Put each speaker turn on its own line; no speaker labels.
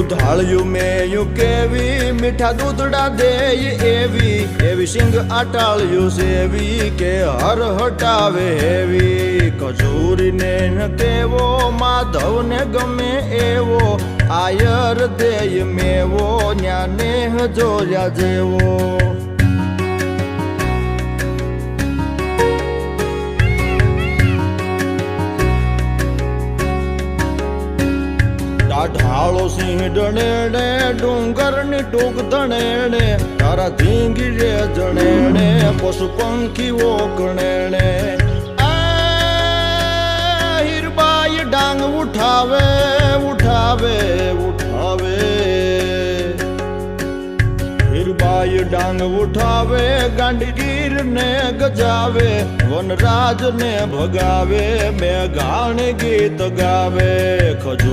દુધાળ્યું મેયું કેવી મીઠા દૂધડા દેય એવી સિંગ આટાળ્યું સેવી કે હર હટાવે હેવી ખજૂરીને ન કેવો માધવને ગમે એવો આયર દેય મેવો ન્યાને જોયા જેવો ઢાળો સિંહ ડણેણે ડુંગરની ટૂંક ધણેણે તારા ધીંગી રે જણેણે પશુ પંખીઓ ગણેણે હીરબાઈ ડાંગ ઉઠાવે ઉઠાવે ઉઠાવે હીરબાઈ ડાંગ ઉઠાવે ગાંડીગીર ને ગજાવે વનરાજ ને ભગાવે મેઘાણ ગીત ગાવે ખજૂર